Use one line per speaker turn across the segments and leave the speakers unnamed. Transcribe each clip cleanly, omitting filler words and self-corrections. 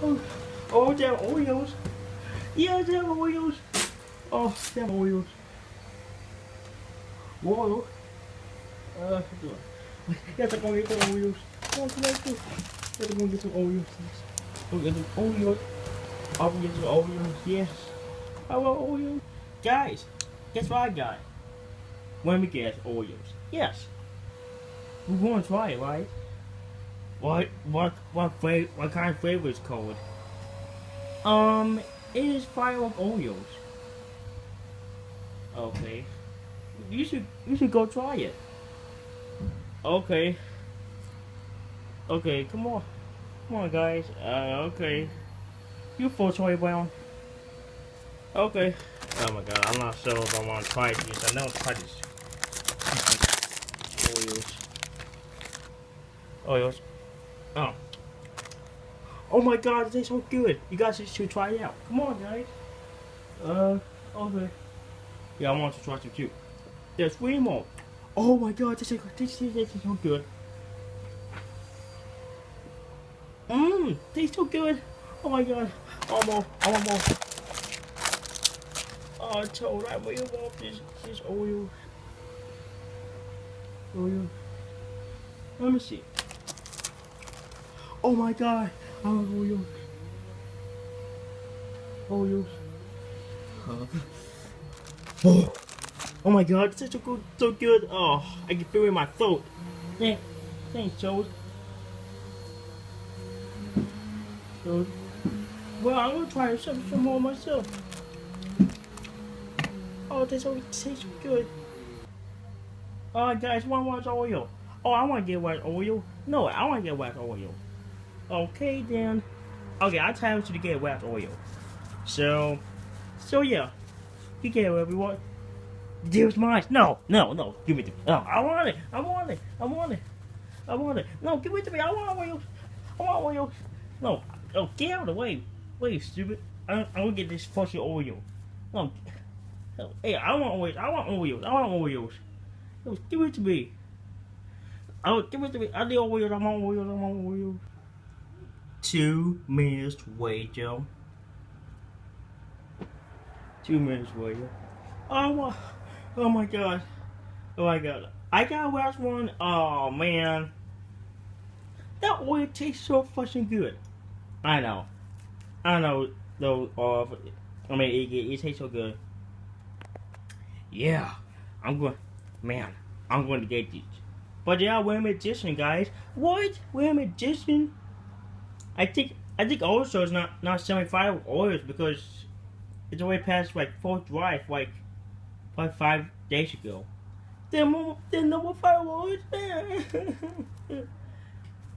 Oh, oh, damn Oreos. Yeah, damn Oreos. Oh, damn Oreos. Whoa. You have to go get some Oreos. Come on, come on, come on. You have to go get some Oreos. Go get some Oreos. I'll get some Oreos. Yes. I want Oreos. Guys, guess what I got? When we get Oreos. Yes. We want to try it, right? What kind of flavor is called? It is Fireworks Oreos. Okay. You should go try it. Okay. Okay, come on. Come on, guys. Okay. You full Troy Brown. Okay. Oh my god, I'm not sure if I want to try this. I never tried this. Oreos. Oreos. Oh. Oh my god, this is so good. You guys should try it out. Come on, guys. Okay. Yeah, I want to try some too. There's 3 more. Oh my god, this is so good. Tastes so good. Oh my god. I want more. I want more. Oh, I told I really want this Oreo. Oreo. Let me see. Oh my god. I want Oreos. Oreos. Oh. Oh my god, this is so good, so good. Oh, I can feel it in my throat. Thanks, Joe. Well, I'm gonna try some more myself. Oh, this tastes so good. Guys, want white Oreo? Oh, I want to get white Oreo. No, I want to get white Oreo. Okay, then. Okay, I'll tell you to get white Oreo. So yeah, you get whatever you want. Deal's mine. No, give it to me. No, I want it. No, give it to me. I want Oreos. No, get out of the way. Wait, stupid. I'm gonna get this fucking Oreo. No, hey, I want Oreos. No, give it to me. Give it to me. I need Oreos. I want Oreos. 2 minutes wait, Joe. 2 minutes wait. Oh my god. I got last one. Oh man. That Oreo tastes so fucking good. I know though. It tastes so good. Yeah, I'm going to get these. But yeah, we're a magician, guys. What? We're a magician? I think also it's not 75 Oreos because it's already past like 4th drive, like 5 days ago. Then no more fireworks.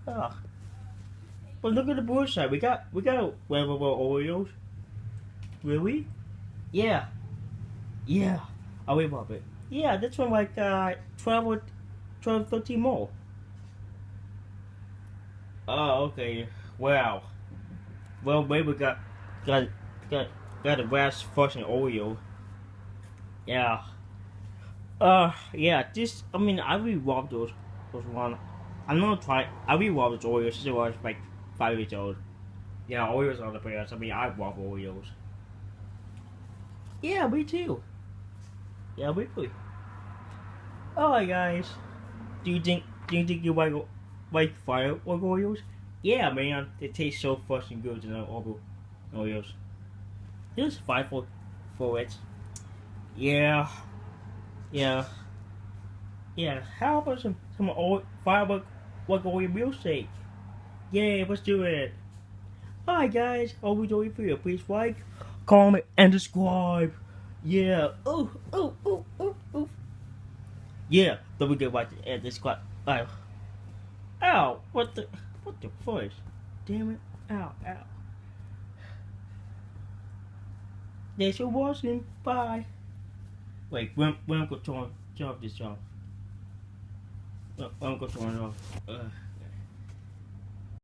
Oh. But look at the bush side. We got Oreos. Really? Yeah. Oh, wait a bit. Yeah, that's from like 12, 13 more. Oh, okay. Wow. Well, maybe we got the last fucking Oreo. Yeah. Yeah. I really love those one. I'm gonna try. I really love those Oreos since I was like 5 years old. Yeah, Oreos are the best. I love Oreos. Yeah, me too. Yeah, me too. Alright, guys. Do you think you like Fireworks Oreos? Yeah, man. They taste so fucking good, Oreos. Here's 5 for it. Yeah. How about some Fireworks Oreo milkshake? Yeah, let's do it. Alright, guys. Hope you enjoyed the video. Please like, comment, and subscribe. Yeah. Oh. Yeah. Don't forget to watch and subscribe. Ow! What the fuck? Damn it! Ow! Thanks for watching. Bye. Wait, when I'm gonna turn off this job? I'm gonna turn it off.